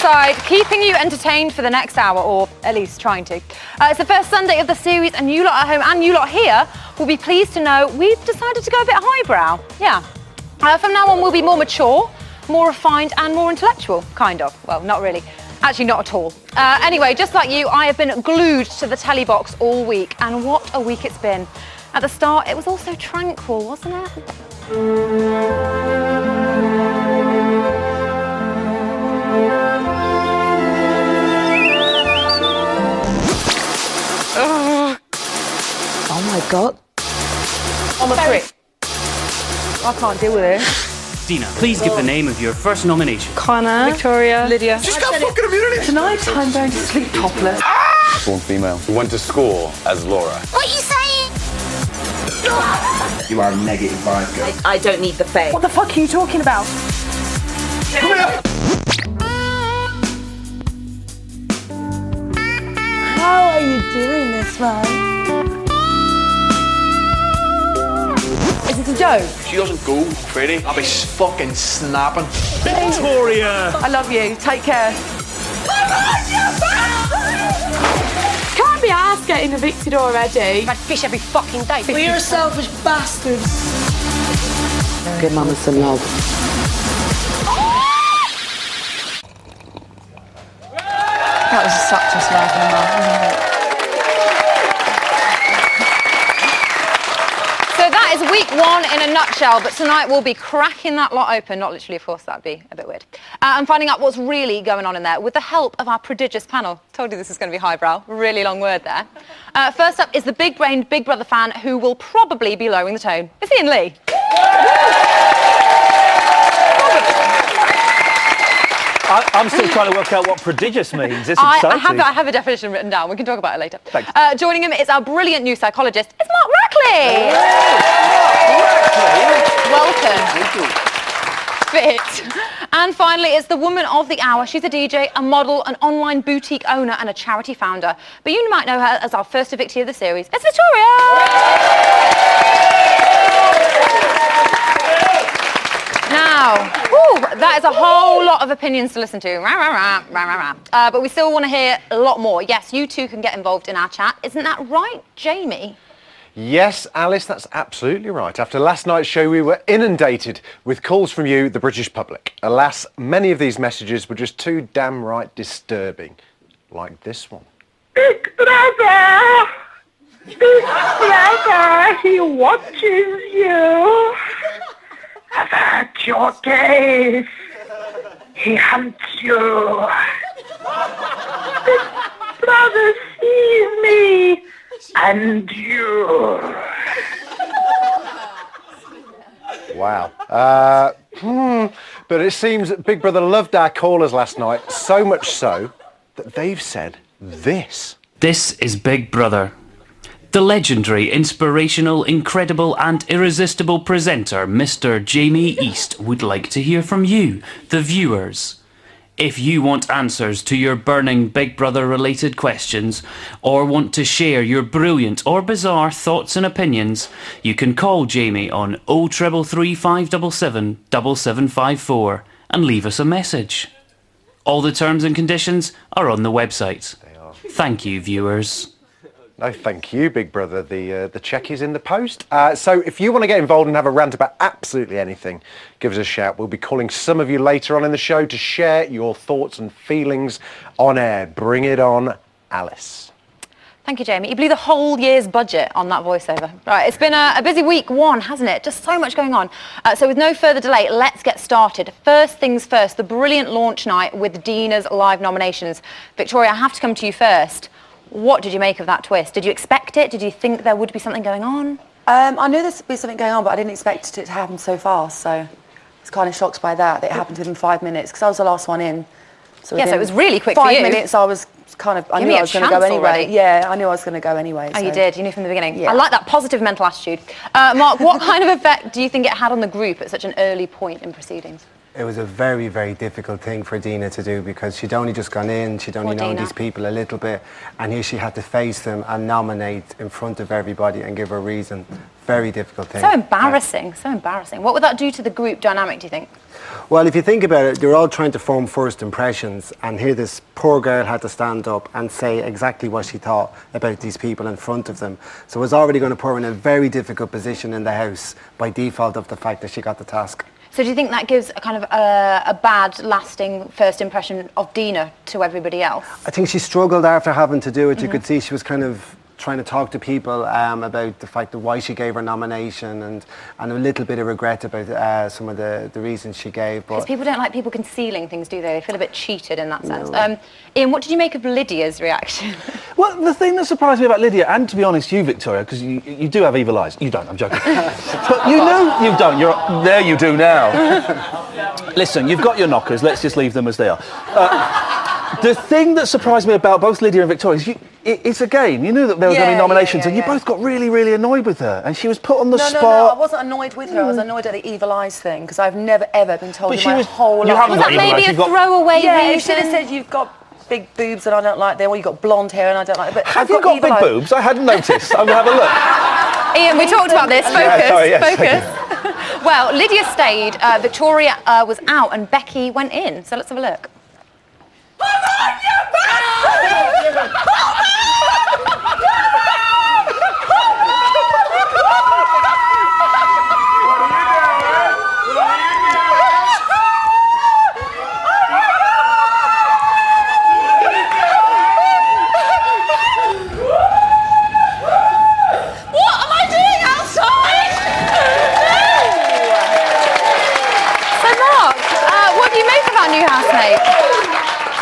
side, keeping you entertained for the next hour, or at least trying to. It's the first Sunday of the series, and you lot at home and you lot here will be pleased to know we've decided to go a bit highbrow. Yeah. From now on, we'll be more mature, more refined, and more intellectual, kind of. Well, not really. Actually, not at all. Anyway, just like you, I have been glued to the telly box all week, and what a week it's been. At the start, it was all so tranquil, wasn't it? Oh my God. On the prick. I can't deal with it. Dina, please give the name of your first nomination. Connor. Victoria. Lydia. She's got fucking immunity! Tonight I'm going to sleep topless. Born female. Went to school as Laura. What are you saying? You are a negative vibe girl. I don't need the fame. What the fuck are you talking about? Come here! How are you doing this, man? Is it a joke? She doesn't go, Freddie. I'll be fucking snapping. Victoria! I love you. Take care. Can't be arsed getting evicted already. I'd fish every fucking day. Well, you're a selfish bastard. Give Mama some love. That was such a slap in the mouth, wasn't it? So that is week one in a nutshell, but tonight we'll be cracking that lot open. Not literally, of course, that'd be a bit weird. And finding out what's really going on in there with the help of our prodigious panel. Told you this is going to be highbrow. Really long word there. First up is the big-brained Big Brother fan who will probably be lowering the tone. It's Ian Lee. I'm still trying to work out what prodigious means. It's I exciting. have a definition written down. We can talk about it later. Thanks. Joining him is our brilliant new psychologist. It's Mark Rackley. Welcome. Thank you. Fit. And finally, it's the woman of the hour. She's a DJ, a model, an online boutique owner, and a charity founder. But you might know her as our first evictee of the series. It's Victoria. Now, that is a whole lot of opinions to listen to. But we still want to hear a lot more. Yes, you too can get involved in our chat. Isn't that right, Jamie? Yes, Alice, that's absolutely right. After last night's show, we were inundated with calls from you, the British public. Alas, many of these messages were just too damn right disturbing. Like this one. Big Brother! Big Brother, he watches you. I've heard your case. He hunts you. Big Brother sees me. And you. Wow. But it seems that Big Brother loved our callers last night, so much so that they've said this. This is Big Brother. The legendary, inspirational, incredible and irresistible presenter, Mr. Jamie East, would like to hear from you, the viewers. If you want answers to your burning Big Brother related questions, or want to share your brilliant or bizarre thoughts and opinions, you can call Jamie on 0333 577 7754 and leave us a message. All the terms and conditions are on the website. They are. Thank you, viewers. No, thank you, Big Brother. The check is in the post. So if you want to get involved and have a rant about absolutely anything, give us a shout. We'll be calling some of you later on in the show to share your thoughts and feelings on air. Bring it on, Alice. Thank you, Jamie. You blew the whole year's budget on that voiceover. Right, it's been a busy week one, hasn't it? Just so much going on. So with no further delay, let's get started. First things first, the brilliant launch night with Dina's live nominations. Victoria, I have to come to you first. What did you make of that twist? Did you expect it? Did you think there would be something going on? I knew there would be something going on, but I didn't expect it to happen so fast. So I was kind of shocked by that. It happened within 5 minutes because I was the last one in. So it was really quick for you. 5 minutes, I was kind of. I knew I was going to go anyway. Already. Yeah, I knew I was going to go anyway. Oh, you did. You knew from the beginning. Yeah. I like that positive mental attitude. Mark, what kind of effect do you think it had on the group at such an early point in proceedings? It was a very, very difficult thing for Dina to do because she'd only just gone in, she'd only known these people a little bit, and here she had to face them and nominate in front of everybody and give a reason. Very difficult thing. So embarrassing, so embarrassing. What would that do to the group dynamic, do you think? Well, if you think about it, they're all trying to form first impressions, and here this poor girl had to stand up and say exactly what she thought about these people in front of them. So it was already going to put her in a very difficult position in the house by default of the fact that she got the task. So do you think that gives a kind of a bad, lasting first impression of Dina to everybody else? I think she struggled after having to do it. You could see she was kind of trying to talk to people about the fact of why she gave her nomination and a little bit of regret about some of the reasons she gave. Because people don't like people concealing things, do they? They feel a bit cheated in that sense. Ian, what did you make of Lydia's reaction? Well, the thing that surprised me about Lydia, and to be honest, you, Victoria, because you do have evil eyes. You don't, I'm joking. But you know you don't. There you do now. Listen, you've got your knockers. Let's just leave them as they are. The thing that surprised me about both Lydia and Victoria is it's a game. You knew that there were going to be nominations, and you both got really, really annoyed with her, and she was put on the spot. No, I wasn't annoyed with her. I was annoyed at the evil eyes thing because I've never ever been told in my whole life. Was that maybe a throwaway reason? You should have said you've got big boobs and I don't like them, or you've got blonde hair and I don't like them. But have you got big boobs? I hadn't noticed. I'm going to have a look. Ian, we talked about this. Focus, focus. Well, Lydia stayed, Victoria was out, and Becky went in. So let's have a look.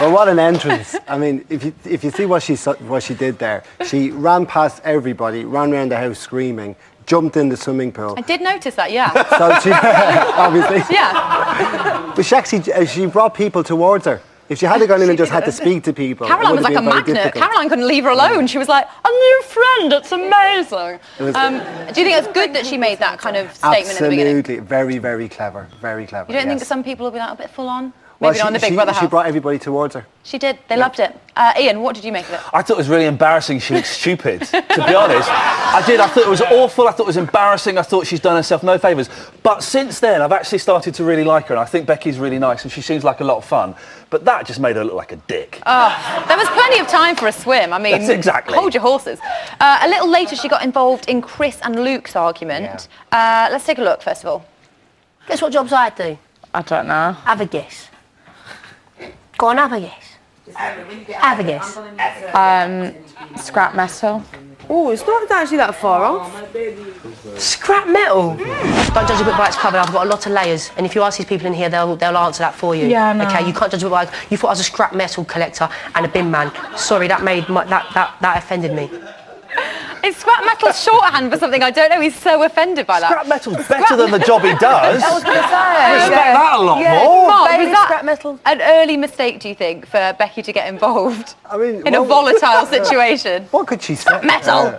Well, what an entrance. I mean, if you see what she did there, she ran past everybody, ran around the house screaming, jumped in the swimming pool. I did notice that, yeah. So she, obviously. Yeah. But she brought people towards her. If she had gone in and just had to speak to people, Caroline was like a magnet. Caroline couldn't leave her alone. She was like, a new friend, it's amazing. Do you think it's good that she made that kind of statement in the beginning? Absolutely. Very, very clever. Very clever. You don't think that some people will be like a bit full on? Well, Maybe not in the Big Brother house. She brought everybody towards her. She did. They loved it. Ian, what did you make of it? I thought it was really embarrassing. She looked stupid, to be honest. I did. I thought it was awful. I thought it was embarrassing. I thought she's done herself no favours. But since then, I've actually started to really like her, and I think Becky's really nice, and she seems like a lot of fun. But that just made her look like a dick. Oh, there was plenty of time for a swim. I mean, that's exactly. Hold your horses. A little later, she got involved in Chris and Luke's argument. Yeah. Let's take a look, first of all. Guess what jobs I do? I don't know. Have a guess. Go on, have a guess. Have a guess. Scrap metal. Oh, it's not actually that far off. Scrap metal? Don't judge a book by its cover. I've got a lot of layers, and if you ask these people in here, they'll answer that for you. Yeah, no. Okay, you can't judge a book by. You thought I was a scrap metal collector and a bin man. Sorry, that offended me. Is scrap metal shorthand for something? I don't know. He's so offended by that. Scrap metal's better than the job he does. I was going to say. I respect that a lot more. Mark, was that scrap metal? an early mistake, do you think, for Becky to get involved in a well, volatile situation? What could she say? Scrap metal.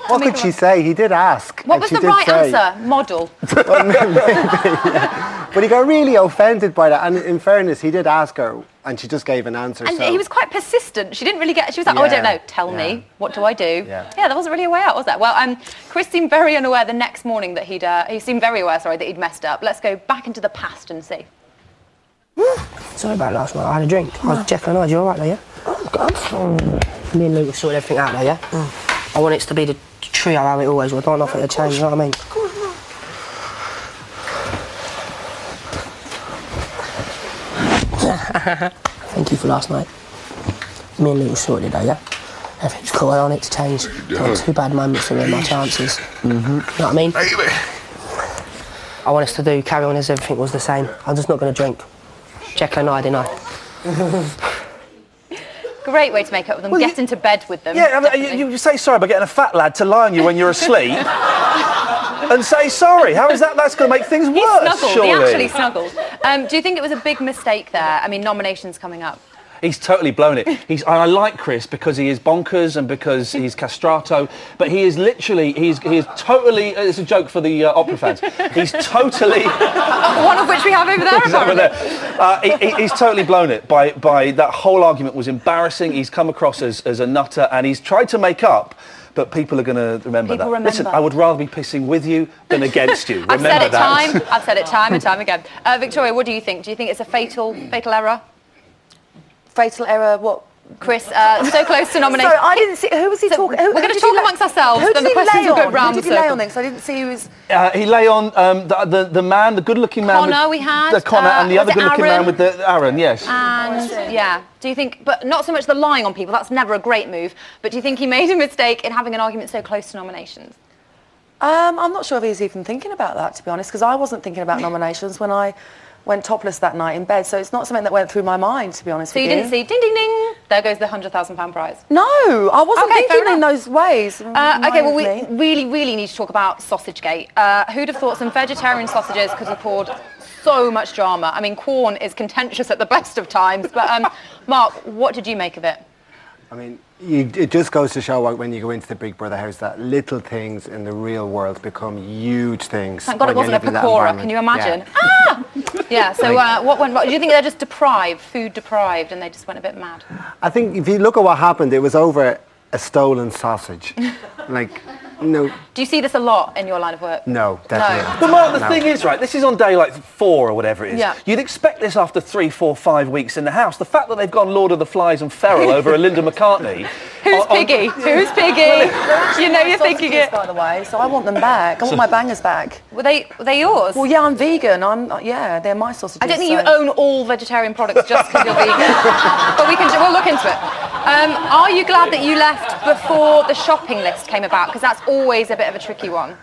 What could she say? He did ask. What was the right answer? Model. Well, maybe, yeah. But he got really offended by that. And in fairness, he did ask her, and she just gave an answer. And he was quite persistent. She didn't really get. She was like, "Oh, I don't know. Tell me. What do I do?" Yeah, there wasn't really a way out, was there? Well, Chris seemed very unaware the next morning that he seemed very aware, that he'd messed up. Let's go back into the past and see. Sorry about last night. I had a drink. I was Jekyll and Hyde. You all right there, yeah? Me and Luke sorted everything out there, yeah? I want it to be the trio how it always was. I don't want nothing to change. You know what I mean? Thank you for last night. Me and Luke sorted it though, yeah? Everything's cool, I don't need to change. Not too bad moments to ruin my chances. You know what I mean? I want us to carry on as everything was the same. I'm just not going to drink. Jekyll and Hyde, didn't I? Great way to make up with them. Get into bed with them. Yeah, I mean, you say sorry by getting a fat lad to lie on you when you're asleep and say sorry. How is that? That's going to make things worse, snuggled. surely. He actually snuggled. Do you think it was a big mistake there? I mean, nominations coming up. He's totally blown it. I like Chris because he is bonkers and because he's castrato, but he is literally, he is totally, it's a joke for the opera fans, he's totally... One of which we have over there, apparently. He's totally blown it by that whole argument was embarrassing. He's come across as a nutter and he's tried to make up, but people are going to remember that. Listen, I would rather be pissing with you than against you. I've said it time and time again. Victoria, what do you think? Do you think it's a fatal error? Fatal error, what? Chris, so close to nomination. Sorry, I didn't see. Who was he talking? We're going to talk amongst ourselves. Who did the questions will go round Who did he lay on then? Because I didn't see who was. He lay on the man, the good-looking man. Connor, we had. The Connor and the other good-looking man with the Aaron, yes. And yeah, do you think? But not so much the lying on people. That's never a great move. But do you think he made a mistake in having an argument so close to nominations? I'm not sure if he's even thinking about that, to be honest, because I wasn't thinking about nominations when I went topless that night in bed, so it's not something that went through my mind, to be honest with you. So you didn't see, ding, ding, ding, there goes the £100,000 prize? No, I wasn't thinking in those ways. Okay, well, we really need to talk about Sausagegate. Who'd have thought some vegetarian sausages could have caused so much drama? I mean, Quorn is contentious at the best of times, but Mark, what did you make of it? I mean, it just goes to show when you go into the Big Brother house that little things in the real world become huge things. Thank God it wasn't a pakora, can you imagine? Yeah. Ah! Yeah, so what went wrong? Do you think they're just food deprived, and they just went a bit mad? I think if you look at what happened, it was over a stolen sausage. No. Do you see this a lot in your line of work? No, definitely not. But Mark, the thing is, right, this is on day 4 or whatever it is. Yeah. You'd expect this after 3, 4, 5 weeks in the house. The fact that they've gone Lord of the Flies and feral over a Linda McCartney. Who's Piggy? Who's Piggy? You know you're thinking it. By the way, so I want them back. I want my bangers back. Were they yours? Well, yeah, I'm vegan. they're my sausages. I don't think you own all vegetarian products just because you're vegan. But we'll look into it. Are you glad that you left before the shopping list came about? Because that's always a bit of a tricky one.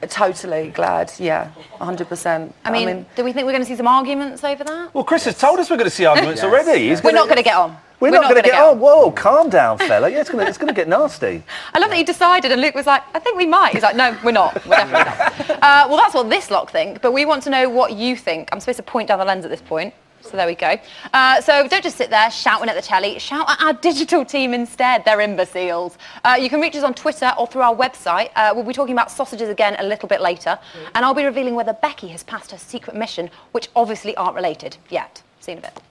Totally glad, yeah, 100%. I mean, do we think we're going to see some arguments over that? Well, Chris has told us we're going to see arguments already. We're not going to get on. We're not going to get on. Whoa, calm down, fella. Yeah, it's going to get nasty. I love that he decided, and Luke was like, I think we might. He's like, no, we're not. We're definitely not. Well, that's what this lot think, but we want to know what you think. I'm supposed to point down the lens at this point. So there we go. So don't just sit there shouting at the telly. Shout at our digital team instead. They're imbeciles. You can reach us on Twitter or through our website. We'll be talking about sausages again a little bit later. And I'll be revealing whether Becky has passed her secret mission, which obviously aren't related yet. See you in a bit.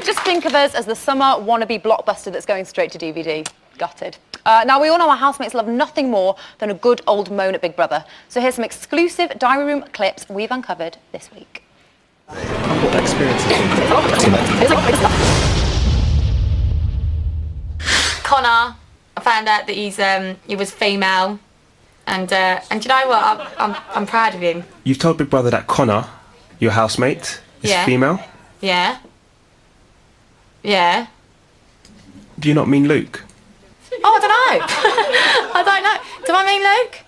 Just think of us as the summer wannabe blockbuster that's going straight to DVD. Gutted. Now, we all know our housemates love nothing more than a good old moan at Big Brother. So here's some exclusive diary room clips we've uncovered this week. Connor, I found out that he was female, and do you know what? I'm proud of him. You've told Big Brother that Connor, your housemate, is female? Yeah. Yeah. Do you not mean Luke? Oh, I don't know. I don't know. Do I mean Luke?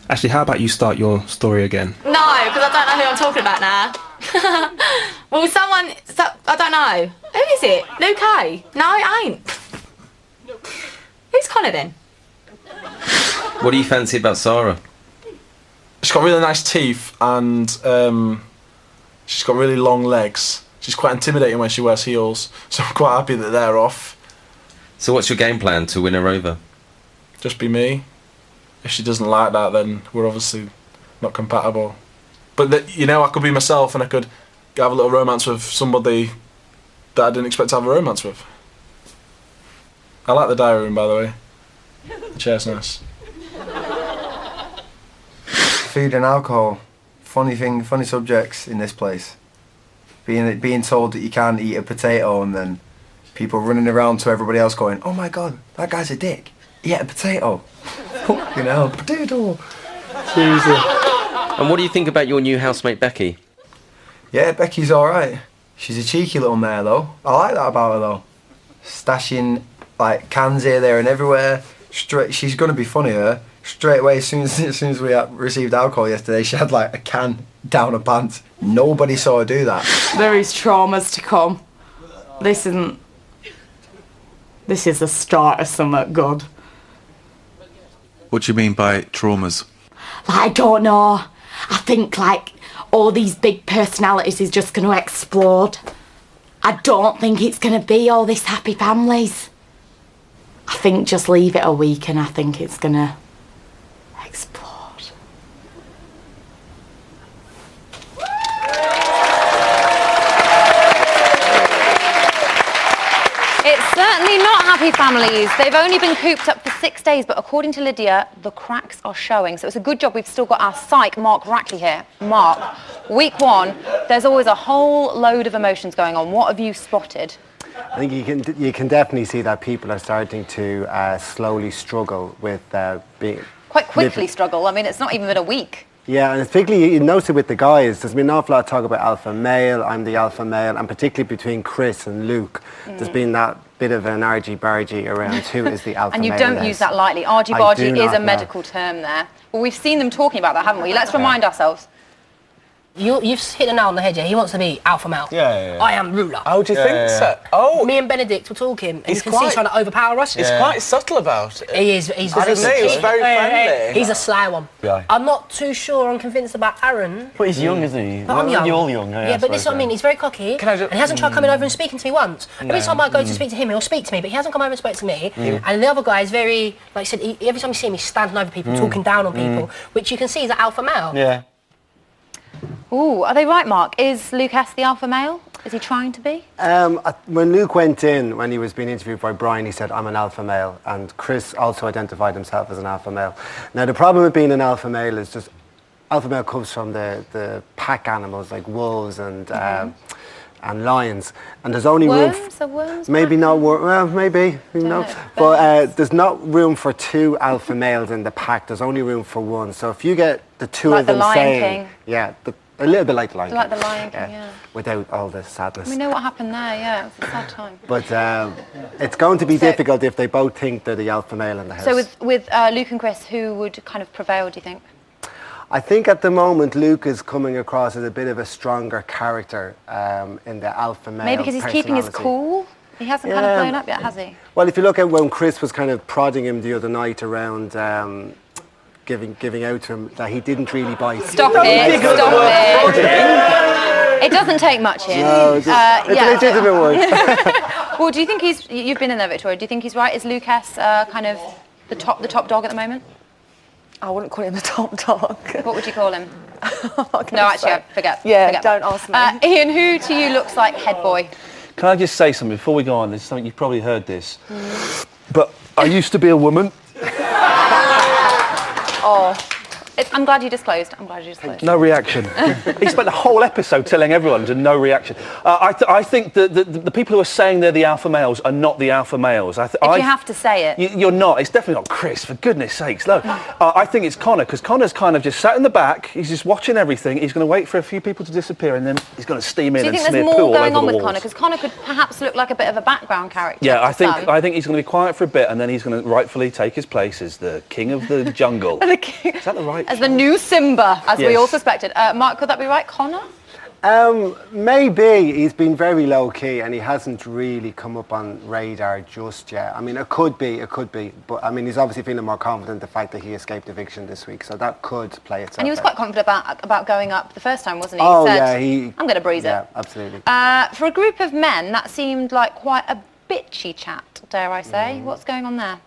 Actually, how about you start your story again? No, because I don't know who I'm talking about now. Well, I don't know. Who is it? Luke A? No, it ain't. Who's Connor then? What do you fancy about Sarah? She's got really nice teeth and she's got really long legs. She's quite intimidating when she wears heels, so I'm quite happy that they're off. So what's your game plan to win her over? Just be me. If she doesn't like that, then we're obviously not compatible. But I could be myself and I could have a little romance with somebody that I didn't expect to have a romance with. I like the diary room, by the way. The chair's nice. Food and alcohol. Funny subjects in this place. Being told that you can't eat a potato and then people running around to everybody else going, oh my God, that guy's a dick. He ate a potato. Potato. Seriously. And what do you think about your new housemate, Becky? Yeah, Becky's alright. She's a cheeky little mare though. I like that about her though. Stashing cans here, there and everywhere. She's going to be funny, her. straight away, as soon as we received alcohol yesterday, she had like a can down her pants. Nobody saw her do that. There is traumas to come. This is the start of something good. What do you mean by traumas? I don't know. I think like all these big personalities is just going to explode. I don't think it's going to be all this happy families. I think just leave it a week and I think it's going to explode. It's certainly not happy families. They've only been cooped up for 6 days, but according to Lydia, the cracks are showing. So it's a good job we've still got our psych, Mark Rackley, here. Mark, week one, there's always a whole load of emotions going on. What have you spotted? I think you can definitely see that people are starting to slowly struggle with being... Quite quickly struggle. I mean, it's not even been a week. Yeah, and particularly you notice it with the guys. There's been an awful lot of talk about alpha male, I'm the alpha male, and particularly between Chris and Luke, there's been that bit of an argy-bargy around who is the alpha male. And you don't use that lightly. Argy-bargy is a medical term there. Well, we've seen them talking about that, haven't we? Let's remind ourselves. You've hit the nail on the head here. He wants to be alpha male. Yeah. I am ruler. Oh, do you think so? Oh. Me and Benedict were talking, and you can see he's trying to overpower us. He's quite subtle about it. He is. He's very subtle. He was very friendly. He's a sly one. Yeah. I'm not too sure I'm convinced about Aaron. But he's young, isn't he? But I'm young. You're all young. Yeah, but this is what I mean. He's very cocky, and he hasn't tried coming over and speaking to me once. Every time I go to speak to him, he'll speak to me, but he hasn't come over and spoke to me. And the other guy is very, like I said, every time you see him, he's standing over people, talking down on people, which you can see is an alpha male. Yeah. Ooh, are they right, Mark? Is Luke S the alpha male? Is he trying to be? When Luke went in, when he was being interviewed by Brian, he said, I'm an alpha male. And Chris also identified himself as an alpha male. Now, the problem with being an alpha male is just, alpha male comes from the pack animals like wolves and lions. And there's only room... Worms? Maybe not worms. Well, maybe. Who knows? But there's not room for two alpha males in the pack. There's only room for one. So if you get the two like of them the Lion saying... King. Yeah, a little bit like the Lion King. Like the Lion King, yeah. Without all the sadness. We know what happened there, yeah. It was a sad time. But it's going to be difficult if they both think they're the alpha male in the house. So with Luke and Chris, who would kind of prevail, do you think? I think at the moment Luke is coming across as a bit of a stronger character in the alpha male. Maybe because he's keeping his cool? He hasn't kind of blown up yet, has he? Well, if you look at when Chris was kind of prodding him the other night around giving out to him, that he didn't really bite. Stop it. It doesn't take much here. No, it's a legitimate word. Well, do you think you've been in there, Victoria, do you think he's right? Is Luke S kind of the top dog at the moment? I wouldn't call him the top dog. What would you call him? No, actually, forget. Yeah, forget. don't ask me. Ian, who to you looks like head boy? Can I just say something before we go on? There's something, you've probably heard this. But I used to be a woman. Oh, I'm glad you disclosed. No reaction. He spent the whole episode telling everyone to no reaction. I think that the people who are saying they're the alpha males are not the alpha males. If you have to say it. You're not. It's definitely not Chris, for goodness sakes. No. I think it's Connor, because Connor's kind of just sat in the back. He's just watching everything. He's going to wait for a few people to disappear, and then he's going to steam in and smear poo all over the walls. Do you think there's more going on with Connor? Because Connor could perhaps look like a bit of a background character. Yeah, I think he's going to be quiet for a bit, and then he's going to rightfully take his place as the king of the jungle. Is that the right? As the new Simba, as we all suspected. Mark, could that be right? Connor? Maybe. He's been very low-key and he hasn't really come up on radar just yet. I mean, it could be. But, I mean, he's obviously feeling more confident the fact that he escaped eviction this week, so that could play itself And he was out. quite confident about going up the first time, wasn't he? Oh, he said, yeah. I'm going to breeze it. Yeah, absolutely. For a group of men, that seemed like quite a bitchy chat, dare I say. What's going on there?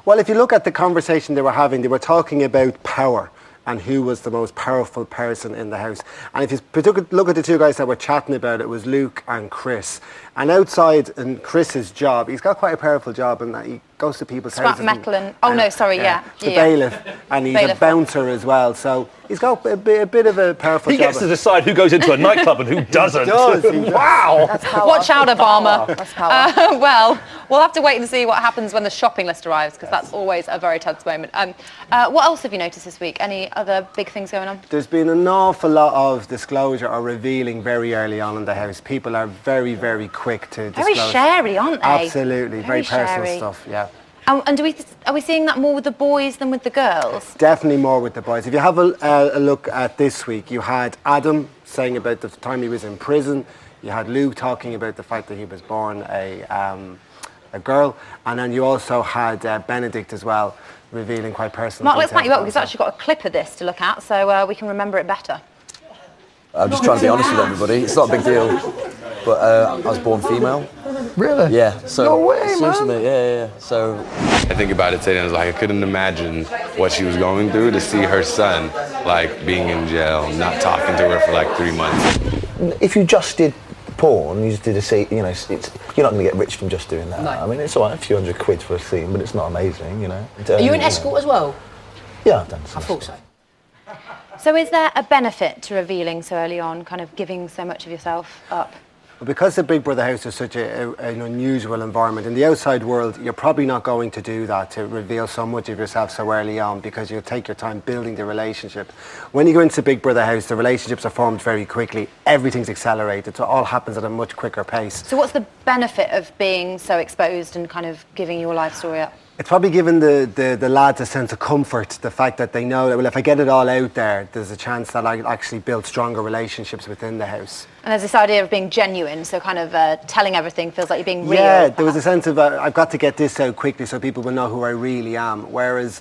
Well, if you look at the conversation they were having, they were talking about power and who was the most powerful person in the house. And if you look at the two guys that were chatting about it, was Luke and Chris. And outside in Chris's job, he's got quite a powerful job in that he goes to people's houses. Scrap metal and... Oh, no, sorry, The bailiff. And he's a bouncer as well. So he's got a bit of a powerful job. He gets to decide who goes into a nightclub and who doesn't. He does. Wow. That's power. Watch out, Obama. That's power. Well, we'll have to wait and see what happens when the shopping list arrives, because that's always a very tense moment. What else have you noticed this week? Any other big things going on? There's been an awful lot of disclosure or revealing very early on in the house. People are very, very quick to disclose. Very sharey, aren't they? Absolutely. Very personal shary. stuff, yeah. And are we seeing that more with the boys than with the girls? Definitely more with the boys. If you have a look at this week, you had Adam saying about the time he was in prison. You had Luke talking about the fact that he was born a girl, and then you also had Benedict as well, revealing quite personal. Mark, let's back you up because we've actually got a clip of this to look at, so we can remember it better. I'm just trying to be honest with everybody. It's not a big deal, but I was born female. Really? Yeah. So no way, seriously, man. Yeah. So I think about it today, and I was like, I couldn't imagine what she was going through to see her son, like, being in jail, not talking to her for like 3 months. If you just did porn, you just did a scene, you know, you're not going to get rich from just doing that. No. I mean, it's all right, a few £100 for a scene, but it's not amazing, you know. Are you an escort as well? Yeah, I've done some. I thought so. So is there a benefit to revealing so early on, kind of giving so much of yourself up? Because the Big Brother house is such an unusual environment, in the outside world, you're probably not going to do that, to reveal so much of yourself so early on, because you'll take your time building the relationship. When you go into Big Brother house, the relationships are formed very quickly. Everything's accelerated, so it all happens at a much quicker pace. So what's the benefit of being so exposed and kind of giving your life story up? It's probably given the lads a sense of comfort, the fact that they know that, well, if I get it all out there, there's a chance that I'll actually build stronger relationships within the house. And there's this idea of being genuine, so kind of telling everything feels like you're being real. Yeah, there was a sense of, I've got to get this out quickly so people will know who I really am, whereas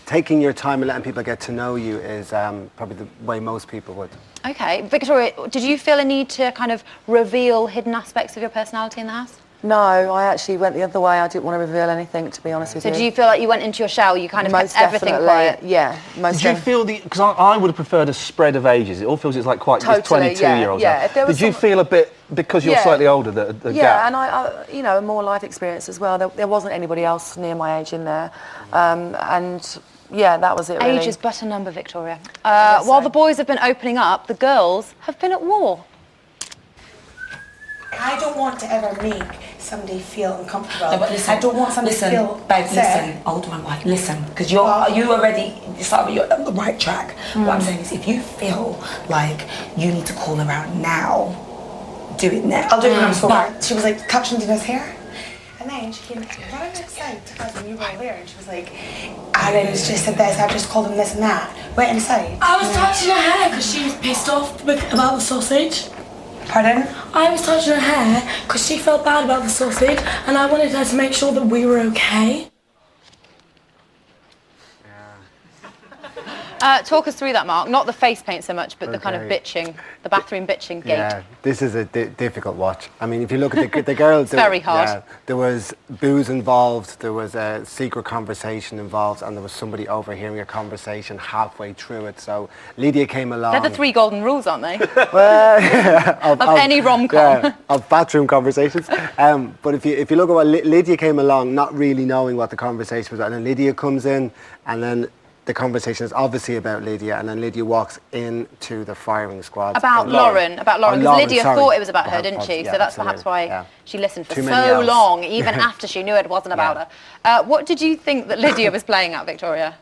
taking your time and letting people get to know you is probably the way most people would. Okay. Victoria, did you feel a need to kind of reveal hidden aspects of your personality in the house? No, I actually went the other way. I didn't want to reveal anything, to be honest with you. So do you feel like you went into your shell, you kind of Most kept everything definitely, quiet? Yeah, most Did you feel because I would have preferred a spread of ages. It all feels it's like quite just Totally, 22-year-olds. yeah. If there was Did you feel a bit, because you're Yeah. slightly older, the Yeah, gap? and I, you know, more life experience as well. There wasn't anybody else near my age in there. And yeah, that was it really. Age is but a number, Victoria. While the boys have been opening up, the girls have been at war. I don't want to ever make somebody feel uncomfortable. No, but listen, I don't want somebody listen, to feel babe, upset. listen, hold on, wife, listen, because you already decided you're on the right track. What I'm saying is, if you feel like you need to call her out now, do it now. I'll do it when I'm sober. But She was like touching Dina's hair. And then she came right outside to us when you were there, and she was like, Aaron has just said this, I've just called him this and that. Right inside. I was touching her hair because she was pissed off about the sausage. Pardon? I was touching her hair because she felt bad about the sausage and I wanted her to make sure that we were okay. Talk us through that, Mark. Not the face paint so much, but the kind of bitching, the bathroom bitching gate. Yeah, this is a difficult watch. I mean, if you look at the girls... It's very hard. Yeah, there was booze involved, there was a secret conversation involved, and there was somebody overhearing a conversation halfway through it. So Lydia came along... They're the 3 golden rules, aren't they? Well, of any rom-com. Yeah, of bathroom conversations. But if you look at what Lydia came along, not really knowing what the conversation was, and then Lydia comes in, and then the conversation is obviously about Lydia, and then Lydia walks into the firing squad. About Lauren, because Lydia sorry. thought it was about her, didn't she? Yeah, so that's absolutely. perhaps why Yeah. she listened for Too many so L's. long, even after she knew it wasn't about her. What did you think that Lydia was playing at, Victoria?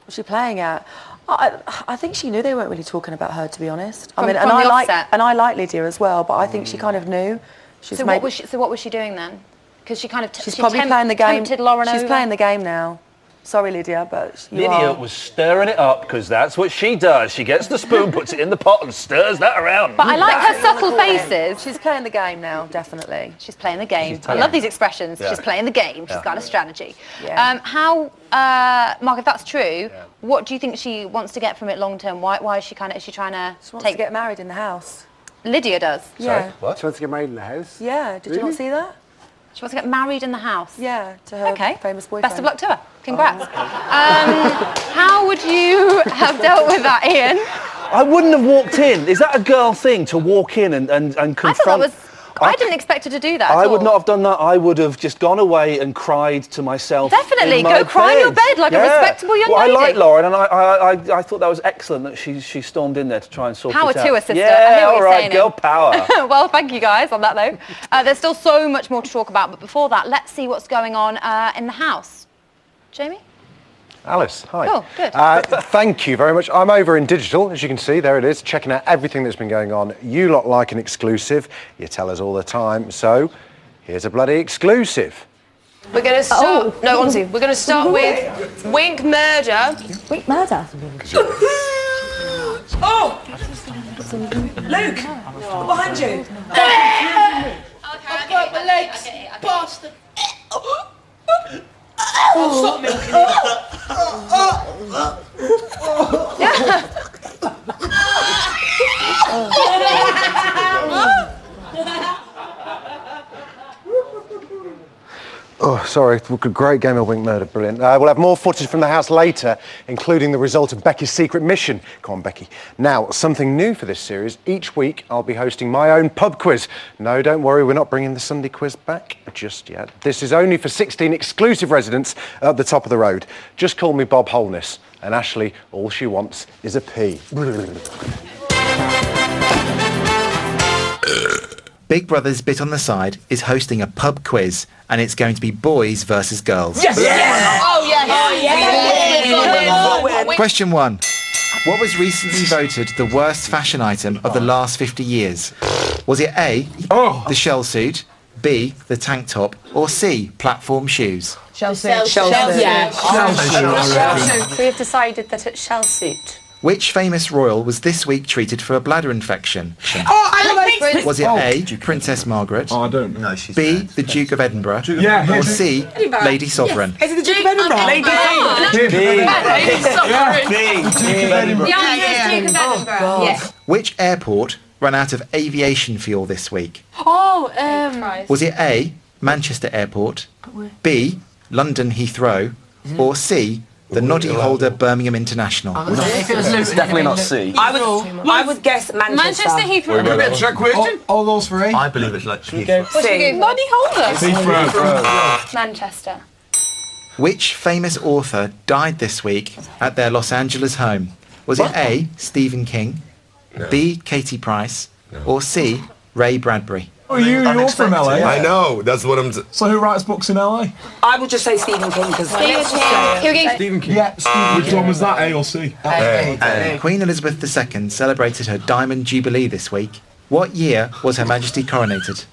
Was she playing at? I think she knew they weren't really talking about her, to be honest. From and the I like Lydia as well, but I think she kind of knew. So what was she doing then? Because she kind of she's probably playing the game. tempted Lauren She's over. playing the game now. Sorry, Lydia, but you Lydia are. was stirring it up because that's what she does. She gets the spoon, puts it in the pot and stirs that around. But I like her subtle faces. She's playing the game now, definitely. She's playing the game. I playing- love these expressions. Yeah. She's playing the game. She's Yeah. got a strategy. Yeah. Mark, if that's true, what do you think she wants to get from it long term? Why is she trying to She wants take to get married in the house. Lydia does. Yeah. What? She wants to get married in the house? Yeah. Did you Really? not see that? She wants to get married in the house. Yeah, to her famous boyfriend. Best of luck to her. Congrats. How would you have dealt with that, Ian? I wouldn't have walked in. Is that a girl thing to walk in and confront? I thought that was. I didn't expect her to do that. I at would all. not have done that. I would have just gone away and cried to myself. Definitely. in my Go cry in your bed like a respectable young well, lady. I like Lauren, and I thought that was excellent that she stormed in there to try and sort Power it out. to her, sister. I Yeah, hear what all you're right, saying, girl Ian. power. Well, thank you guys on that note. There's still so much more to talk about, but before that, let's see what's going on in the house. Jamie? Alice, hi. Oh, good. Thank you very much. I'm over in digital, as you can see, there it is, checking out everything that's been going on. You lot like an exclusive. You tell us all the time, so here's a bloody exclusive. We're going to start... No, honestly, we're going to start with Wink Murder. Wink Murder? Oh! Luke! Behind you! I've got my legs, bastard. Stop milking Oh, sorry. Great game of Wink Murder. Brilliant. We'll have more footage from the house later, including the result of Becky's secret mission. Come on, Becky. Now, something new for this series. Each week, I'll be hosting my own pub quiz. No, don't worry, we're not bringing the Sunday quiz back just yet. This is only for 16 exclusive residents at the top of the road. Just call me Bob Holness. And Ashley, all she wants is a pee. Big Brother's Bit on the Side is hosting a pub quiz, and it's going to be boys versus girls. Yes! Yes! Oh, yes! Question 1. What was recently voted the worst fashion item of the last 50 years? Was it A, the shell suit, B, the tank top, or C, platform shoes? Shell suit. Shell suit. Yeah. Shell suit. We have decided that it's shell suit. Which famous royal was this week treated for a bladder infection? Was it A, Princess Margaret? Oh, I don't know. No, she's B, the Duke of Edinburgh? Yeah, or C, Lady Sovereign? Is it the Duke of Edinburgh? The answer is Duke of Edinburgh. Yes. Which airport ran out of aviation fuel this week? Was it A, Manchester Airport, B, London Heathrow, or C, the Noddy Holder Birmingham International? It's definitely not C. I would guess Manchester. Manchester Heathrow. Trick question? All those three? I believe it's like Heathrow. What's your Noddy Holder? Heathrow. Manchester. Which famous author died this week at their Los Angeles home? Was it A, Stephen King, B, Katie Price, or C, Ray Bradbury? Oh, you're from LA. I know. That's what I'm. So who writes books in LA? I would just say Stephen King because Stephen King. Yeah, Stephen. Which one was that? A or C? Queen Elizabeth II celebrated her Diamond Jubilee this week. What year was Her Majesty coronated?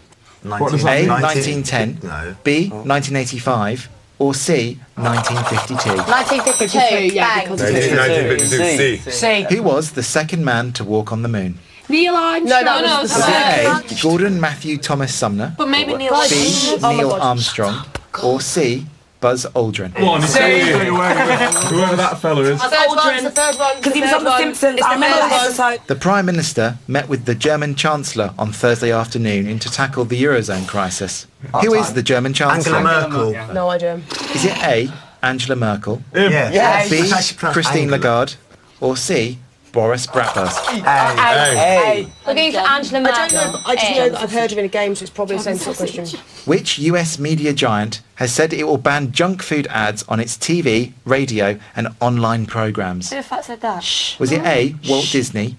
What does that A, mean? 1910, B, 1985, or C, 1952? 1952, yeah, because 1952. C. Who was the second man to walk on the moon? Neil Armstrong. No, Was it A, Gordon Matthew Thomas Sumner, But maybe Neil B, Neil Armstrong, or C, Buzz Aldrin? Go on, say whoever that fella is. because he was on The Simpsons. I remember that episode. The Prime Minister met with the German Chancellor on Thursday afternoon to tackle the Eurozone crisis. Who is the German Chancellor? Angela Merkel. No idea. Is it A, Angela Merkel, Yeah. B, It's actually pronounced Christine Angela. Lagarde, or C, Boris Bratwurst? A. We're going for Angela Merkel. I don't know. I just know that I've heard of it in a game, so it's probably the same sort of question. Which US media giant has said it will ban junk food ads on its TV, radio, and online programmes? Who the fuck said that? Was it A, Walt Disney,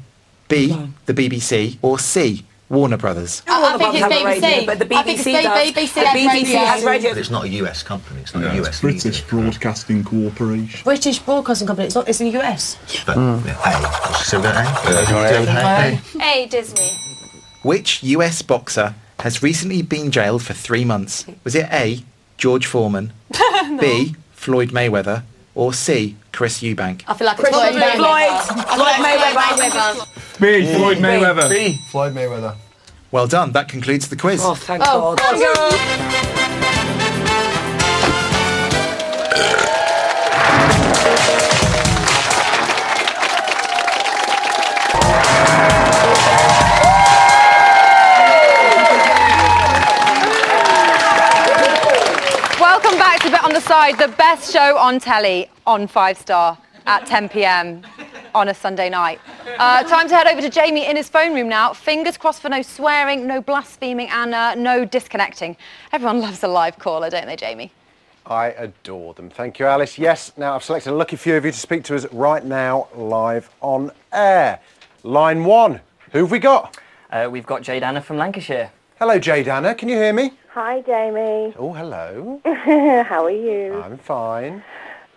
B, the BBC, or C, Warner Brothers? I think it's Have a radio, BBC. but the I think BBC it's does. BBC The BBC has radio. But it's not a US company. It's not a US British Broadcasting Corporation. British Broadcasting Company. It's not. It's in the US. But A. So we're going A. A, Disney. Which US boxer has recently been jailed for 3 months? Was it A, George Foreman, B, Floyd Mayweather, or C, Chris Eubank? I feel like it's Floyd Mayweather. B, Floyd Mayweather. B. Floyd Mayweather. Well done, that concludes the quiz. Oh, thank God. Welcome back to Bet on the Side, the best show on telly on 5 Star at 10 p.m. on a Sunday night. Time to head over to Jamie in his phone room now. Fingers crossed for no swearing, no blaspheming, and no disconnecting. Everyone loves a live caller, don't they, Jamie? I adore them. Thank you, Alice. Yes, now I've selected a lucky few of you to speak to us right now, live on air. Line 1, who have we got? We've got Jade Anna from Lancashire. Hello, Jade Anna. Can you hear me? Hi, Jamie. Oh, hello. How are you? I'm fine.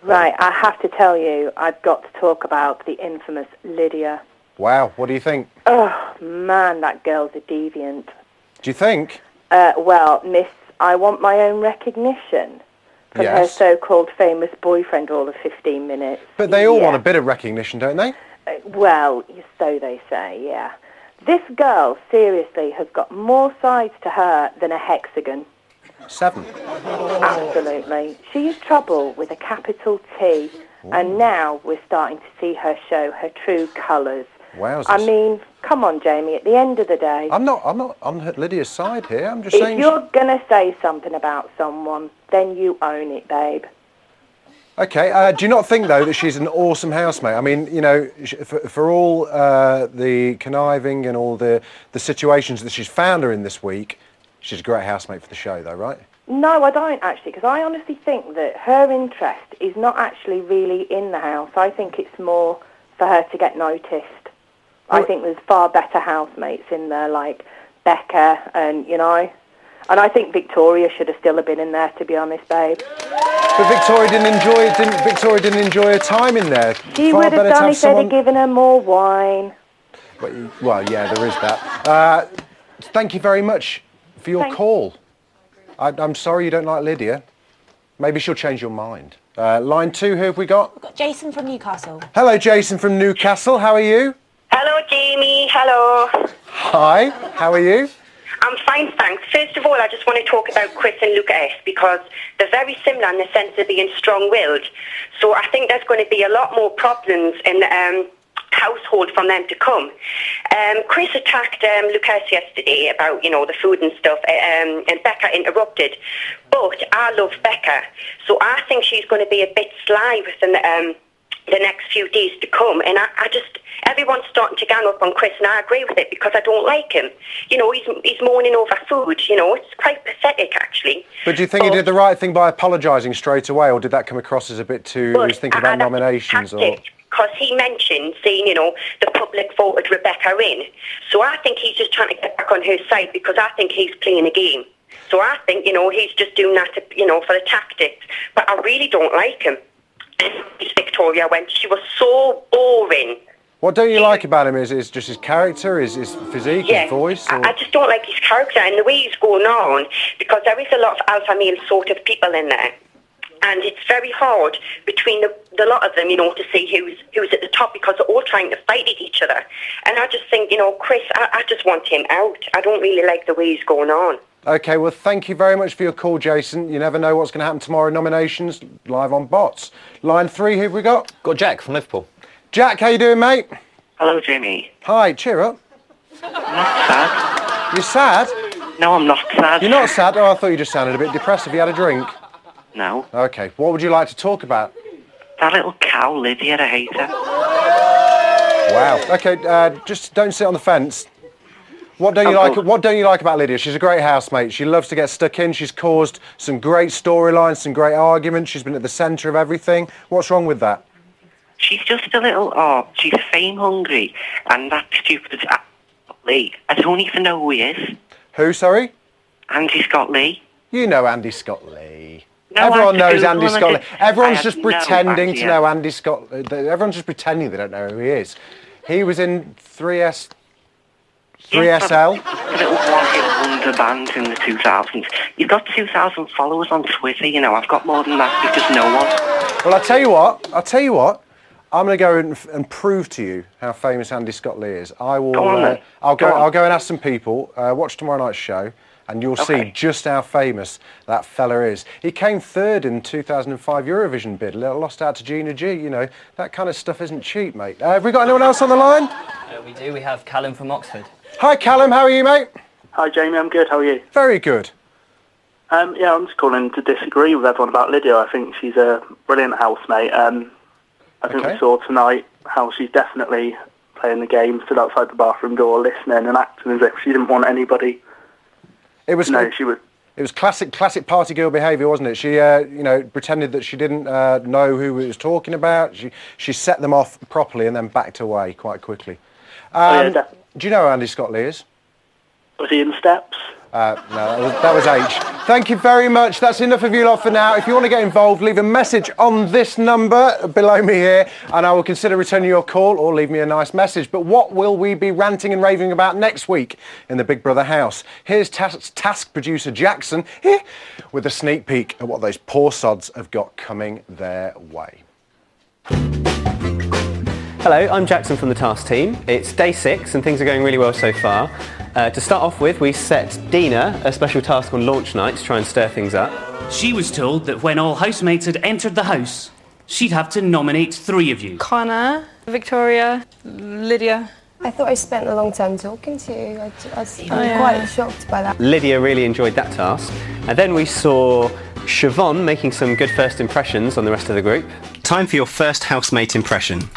Right, I have to tell you, I've got to talk about the infamous Lydia. Wow, what do you think? Oh, man, that girl's a deviant. Do you think? Well, Miss I want my own recognition from her Yes. so-called famous boyfriend all of 15 minutes. But they all want a bit of recognition, don't they? Well, so they say, yeah. This girl, seriously, has got more sides to her than a hexagon. 7. Absolutely. She is trouble with a capital T, and now we're starting to see her show her true colours. Wowzers. I mean, come on, Jamie, at the end of the day... I'm not on Lydia's side here. I'm just if saying... you're going to say something about someone, then you own it, babe. Okay, do you not think, though, that she's an awesome housemate? I mean, you know, for all the conniving and all the situations that she's found her in this week, she's a great housemate for the show, though, right? No, I don't, actually, because I honestly think that her interest is not actually really in the house. I think it's more for her to get noticed. I think there's far better housemates in there, like Becca and, you know... And I think Victoria should have still been in there, to be honest, babe. But Victoria didn't enjoy her time in there. She Far would have better to done have if they'd someone... have given her more wine. Well, yeah, there is that. Thank you very much for your call. I'm sorry you don't like Lydia. Maybe she'll change your mind. Line 2, who have we got? We've got Jason from Newcastle. Hello, Jason from Newcastle. How are you? Hello, Jamie. Hello. Hi. How are you? I'm fine, thanks. First of all, I just want to talk about Chris and Luke S because they're very similar in the sense of being strong-willed. So I think there's going to be a lot more problems in the household from them to come. Chris attacked Lucas yesterday about, you know, the food and stuff, and Becca interrupted. But I love Becca, so I think she's going to be a bit sly within the next few days to come. And I just... Everyone's starting to gang up on Chris, and I agree with it because I don't like him. You know, he's mourning over food. You know, it's quite pathetic, actually. But do you think he did the right thing by apologising straight away, or did that come across as a bit too... He was thinking about nominations, or... Because he mentioned saying, you know, the public voted Rebecca in. So I think he's just trying to get back on her side because I think he's playing a game. So I think, you know, he's just doing that, to, you know, for the tactics. But I really don't like him. Victoria went, she was so boring. What don't you like about him? Is just his character, his physique, his voice? Or... I just don't like his character and the way he's going on because there is a lot of alpha male sort of people in there. And it's very hard between the lot of them, you know, to see who's at the top because they're all trying to fight at each other. And I just think, you know, Chris, I just want him out. I don't really like the way he's going on. OK, well, thank you very much for your call, Jason. You never know what's going to happen tomorrow in nominations, live on Bots. Line 3, who have we got? Got Jack from Liverpool. Jack, how you doing, mate? Hello, Jamie. Hi, cheer up. I'm not sad. You're sad? No, I'm not sad. You're not sad? Oh, I thought you just sounded a bit depressed. Have you had a drink? No. OK, what would you like to talk about? That little cow, Lydia, I hate her. Wow. OK, just don't sit on the fence. What don't you like? What don't you like about Lydia? She's a great housemate. She loves to get stuck in. She's caused some great storylines, some great arguments. She's been at the centre of everything. What's wrong with that? She's just a little, she's fame hungry, and that stupid Lee. I don't even know who he is. Who, sorry? Andy Scott Lee. You know Andy Scott Lee. No, Everyone knows Andy Scott Lee. Everyone's just no pretending to idea. know Andy Scott. Everyone's just pretending they don't know who he is. He was in 3SL. A little one-hit wonder band in the 2000s. You've got 2,000 followers on Twitter, you know. I've got more than that because no one. Well, I'll tell you what. I'm going to go and prove to you how famous Andy Scott Lee is. I will. Go on, then. I'll go and ask some people. Watch tomorrow night's show, and you'll see just how famous that fella is. He came third in 2005 Eurovision bid. Lost out to Gina G. You know, that kind of stuff isn't cheap, mate. Have we got anyone else on the line? We do. We have Callum from Oxford. Hi, Callum. How are you, mate? Hi, Jamie. I'm good. How are you? Very good. Yeah, I'm just calling to disagree with everyone about Lydia. I think she's a brilliant housemate. I think we saw tonight how she's definitely playing the game, stood outside the bathroom door, listening and acting as if she didn't want anybody. It was. No, she would. It was classic party girl behaviour, wasn't it? She, you know, pretended that she didn't know who we was talking about. She set them off properly and then backed away quite quickly. Do you know who Andy Scott Lee is? Was he in Steps? No, that was H. Thank you very much. That's enough of you lot for now. If you want to get involved, leave a message on this number below me here, and I will consider returning your call or leave me a nice message. But what will we be ranting and raving about next week in the Big Brother house? Here's task producer Jackson here with a sneak peek at what those poor sods have got coming their way. Hello, I'm Jackson from the Task team. It's day 6 and things are going really well so far. To start off with, we set Dina a special task on launch night to try and stir things up. She was told that when all housemates had entered the house, she'd have to nominate 3 of you. Connor, Victoria, Lydia. I thought I spent a long time talking to you. I was quite shocked by that. Lydia really enjoyed that task. And then we saw Siobhan making some good first impressions on the rest of the group. Time for your first housemate impression.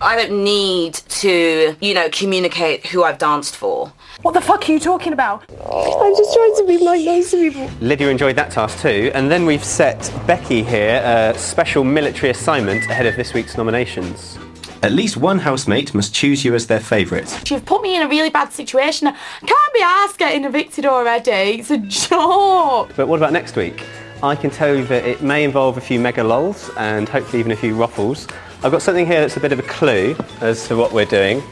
I don't need to, communicate who I've danced for. What the fuck are you talking about? I'm just trying to be nice to people. Lydia enjoyed that task too. And then we've set Becky here a special military assignment ahead of this week's nominations. At least one housemate must choose you as their favourite. You've put me in a really bad situation. I can't be arsed getting evicted already. It's a joke. But what about next week? I can tell you that it may involve a few mega lols and hopefully even a few ruffles. I've got something here that's a bit of a clue as to what we're doing.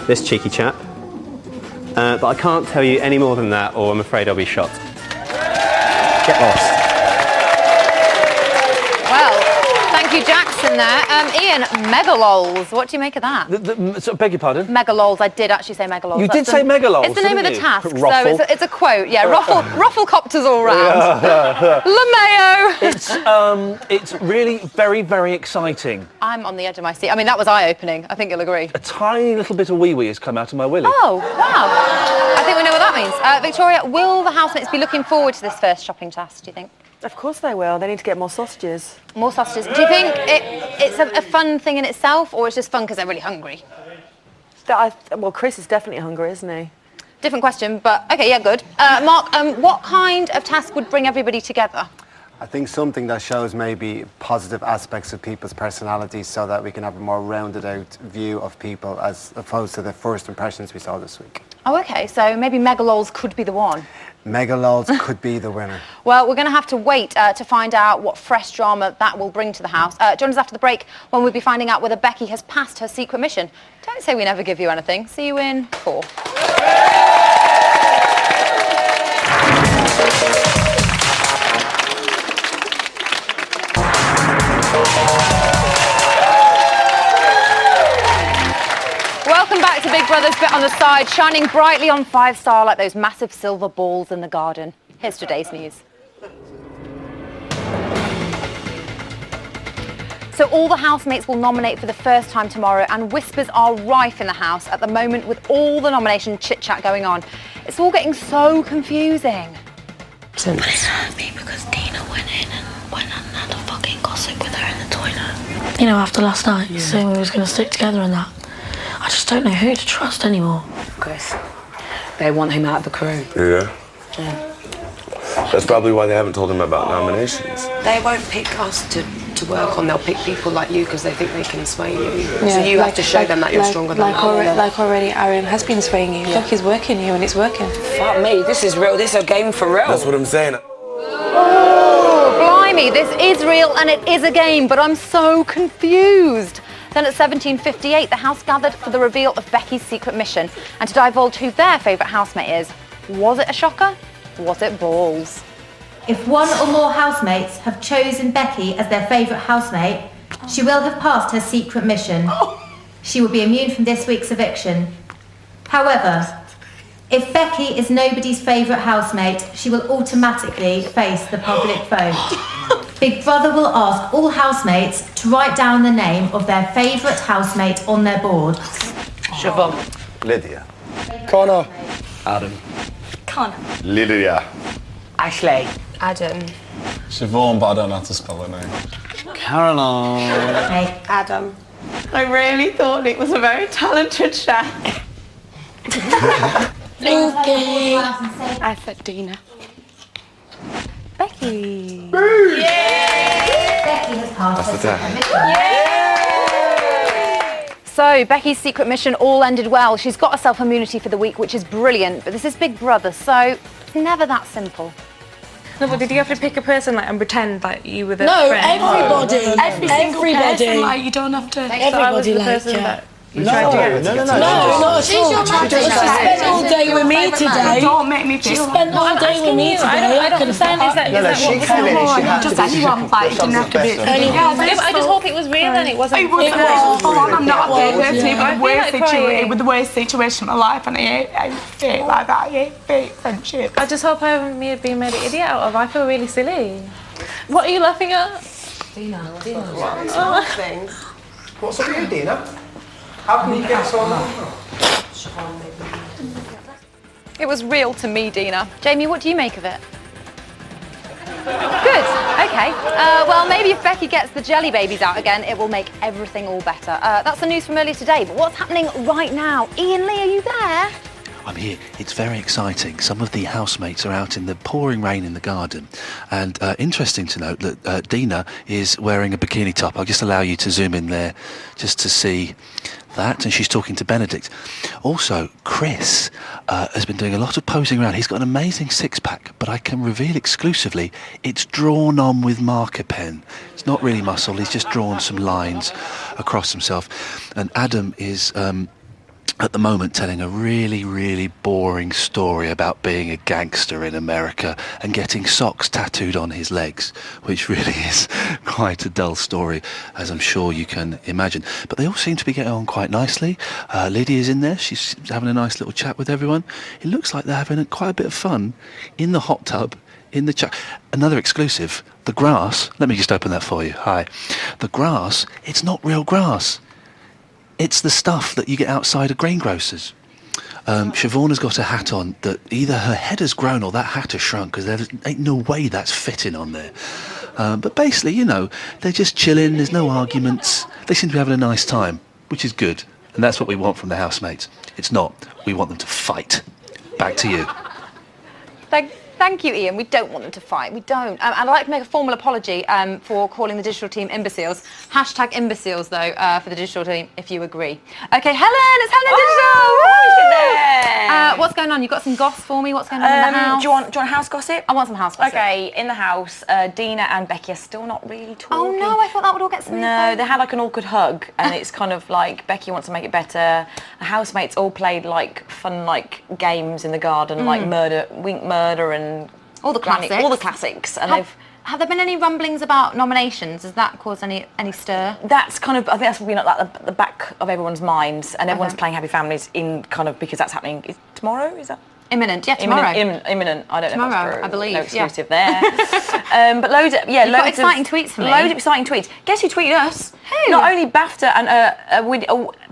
This cheeky chap. But I can't tell you any more than that or I'm afraid I'll be shot. Get lost. Well, thank you, Jackson there. Ian, megalols. What do you make of that? Beg your pardon? Megalols. I did actually say megalols. You did say megalols, It's the name of the didn't you? task, Ruffle. so it's a quote. Yeah, rufflecopters all round. LeMayo. It's really very, very exciting. I'm on the edge of my seat. I mean, that was eye-opening. I think you'll agree. A tiny little bit of wee-wee has come out of my willy. Oh, wow. I think we know what that means. Victoria, will the housemates be looking forward to this first shopping task, do you think? Of course they will. They need to get more sausages. More sausages. Do you think it's a fun thing in itself, or it's just fun because they're really hungry? Well, Chris is definitely hungry, isn't he? Different question, but okay, yeah, good. Mark, what kind of task would bring everybody together? I think something that shows maybe positive aspects of people's personalities so that we can have a more rounded out view of people as opposed to the first impressions we saw this week. Oh, okay, so maybe megalols could be the one. Megalols could be the winner. Well, we're going to have to wait to find out what fresh drama that will bring to the house. Join us after the break when we'll be finding out whether Becky has passed her secret mission. Don't say we never give you anything. See you in 4. Welcome back to Big Brother's Bit on the Side, shining brightly on 5-star like those massive silver balls in the garden. Here's today's news. So all the housemates will nominate for the first time tomorrow, and whispers are rife in the house at the moment with all the nomination chit-chat going on. It's all getting so confusing. But it hurt me because Dina went in and went and had a fucking gossip with her in the toilet. After last night, saying we was going to stick together and that. I just don't know who to trust anymore. Chris, they want him out of the crew. Yeah. That's probably why they haven't told him about nominations. They won't pick us to work on. They'll pick people like you because they think they can sway you. So you have to show them that you're stronger than them. Like already, Aaron has been swaying you. Look, he's working you and it's working. Fuck me, this is real. This is a game for real. That's what I'm saying. Oh, blimey, this is real and it is a game, but I'm so confused. Then at 17:58, the house gathered for the reveal of Becky's secret mission and to divulge who their favourite housemate is. Was it a shocker? Was it balls? If one or more housemates have chosen Becky as their favourite housemate, she will have passed her secret mission. She will be immune from this week's eviction. However, if Becky is nobody's favourite housemate, she will automatically face the public vote. Big Brother will ask all housemates to write down the name of their favourite housemate on their board. Siobhan. Lydia. Connor. Adam. Connor. Lydia. Ashley. Adam. Siobhan, but I don't know how to spell her name. Caroline. Hey. Adam. I really thought it was a very talented chef. Okay. I said Dina. Becky. Becky has passed her secret mission. So, Becky's secret mission all ended well. She's got herself immunity for the week, which is brilliant, but this is Big Brother, so it's never that simple. No, but did you have to pick a person and pretend like you were the No, friend? everybody. Every single person, like, you don't have to... Everybody, You tried to get No, not at all. She spent all day with me today. Don't make me feel. She spent all day with me today. I don't understand. Is that she came in and she had just to anyone? Like, it didn't have to be. I just hope it was real and it wasn't. It was. I'm not a gay person. It was the worst situation. crying. It was the worst situation of my life, and I hate fake like that. I hate fake friendship. I just hope I haven't been made an idiot out of. I feel really silly. What are you laughing at? Dina. What's up with you, Dina? How can you get so on? It was real to me, Dina. Jamie, what do you make of it? Good, okay. Well, maybe if Becky gets the jelly babies out again, it will make everything all better. That's the news from earlier today, but what's happening right now? Ian Lee, are you there? I'm here. It's very exciting. Some of the housemates are out in the pouring rain in the garden. And interesting to note that Dina is wearing a bikini top. I'll just allow you to zoom in there just to see that. And she's talking to Benedict. Also, Chris has been doing a lot of posing around. He's got an amazing six-pack, but I can reveal exclusively it's drawn on with marker pen. It's not really muscle. He's just drawn some lines across himself. And Adam is... at the moment telling a really, really boring story about being a gangster in America and getting socks tattooed on his legs, which really is quite a dull story, as I'm sure you can imagine. But they all seem to be getting on quite nicely. Lydia's in there. She's having a nice little chat with everyone. It looks like they're having quite a bit of fun in the hot tub, in the chat. Another exclusive, the grass. Let me just open that for you. Hi. The grass, it's not real grass. It's the stuff that you get outside of greengrocers. Siobhan has got a hat on that either her head has grown or that hat has shrunk, because there ain't no way that's fitting on there. But basically, you know, they're just chilling, there's no arguments. They seem to be having a nice time, which is good. And that's what we want from the housemates. It's not. We want them to fight. Back to you. Thank you, Ian. We don't want them to fight. We don't. And I'd like to make a formal apology for calling the digital team imbeciles. Hashtag imbeciles, though, for the digital team, if you agree. OK, Helen, it's Helen Digital! What's going on? You got some goss for me? What's going on in the house? Do you want house gossip? I want some house gossip. OK, in the house, Dina and Becky are still not really talking. Oh, no, I thought that would all get some No, they had like an awkward hug, and it's kind of like Becky wants to make it better. The housemates all played like fun like games in the garden, like Wink Murder and all the classics. All the classics. And have there been any rumblings about nominations? Has that caused any stir? That's kind of, I think that's been like the back of everyone's minds, and everyone's playing Happy Families in kind of, because that's happening tomorrow, is that? Imminent, yeah, tomorrow. Imminent. I don't know if that's true. I believe. No exclusive there. But loads of exciting tweets for me. Loads of exciting tweets. Guess who tweeted us? Who? Not only BAFTA and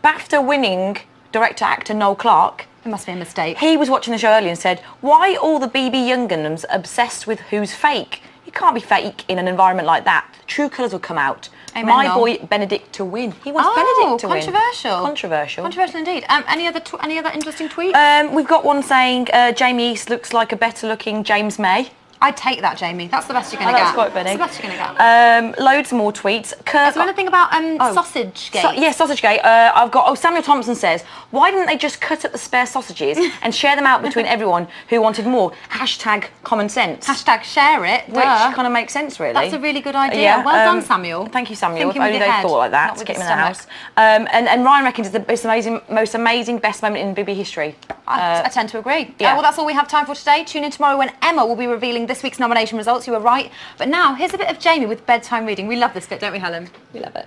BAFTA-winning director-actor Noel Clarke. It must be a mistake. He was watching the show earlier and said, "Why all the BB Young'uns obsessed with who's fake? You can't be fake in an environment like that. True colours will come out." Amen, My Noel. boy Benedict to win. He wants Benedict to win. Controversial. Controversial indeed. Any other interesting tweets? We've got one saying Jamie East looks like a better-looking James May. I'd take that, Jamie. That's the best you're going to get. That's quite funny. That's the best you're going to get. Loads more tweets. Is there anything about Sausage Gate? Sausage Gate. I've got. Samuel Thompson says, why didn't they just cut up the spare sausages and share them out between everyone who wanted more? Hashtag common sense. Hashtag share it. Which kind of makes sense, really. That's a really good idea. Yeah, well done, Samuel. Thank you, Samuel. Thinking If only with your they head, thought like that not to with get your him in the house. And Ryan reckons it's the most amazing, best moment in BB history. I tend to agree. Yeah. Well, that's all we have time for today. Tune in tomorrow when Emma will be revealing this week's nomination results. You were right. But now, here's a bit of Jamie with bedtime reading. We love this bit, don't we, Helen? We love it.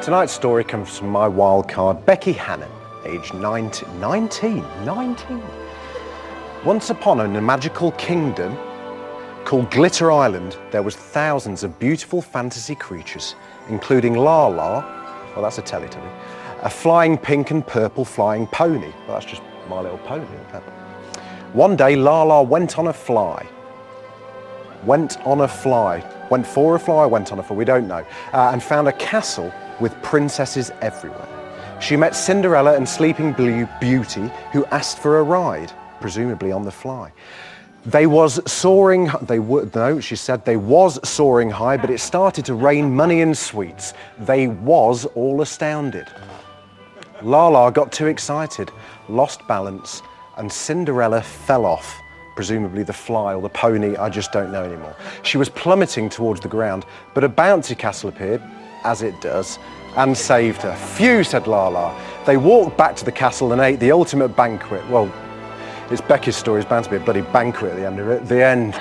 Tonight's story comes from my wild card, Becky Hannon, aged 19. Once upon a magical kingdom called Glitter Island, there was thousands of beautiful fantasy creatures, including Lala, well, that's a Teletubby, a flying pink and purple flying pony. Well, that's just My Little Pony, isn't it? One day, Lala went on a fly. Went for a fly, went on a fly, we don't know, and found a castle with princesses everywhere. She met Cinderella and Sleeping Beauty, who asked for a ride, presumably on the fly. They was soaring, she said they was soaring high, but it started to rain money and sweets. They was all astounded. Lala got too excited, lost balance, and Cinderella fell off. Presumably the fly or the pony, I just don't know anymore. She was plummeting towards the ground, but a bouncy castle appeared, as it does, and saved her. Phew, said Lala. They walked back to the castle and ate the ultimate banquet. Well, it's Becky's story, it's bound to be a bloody banquet at the end of it. The end.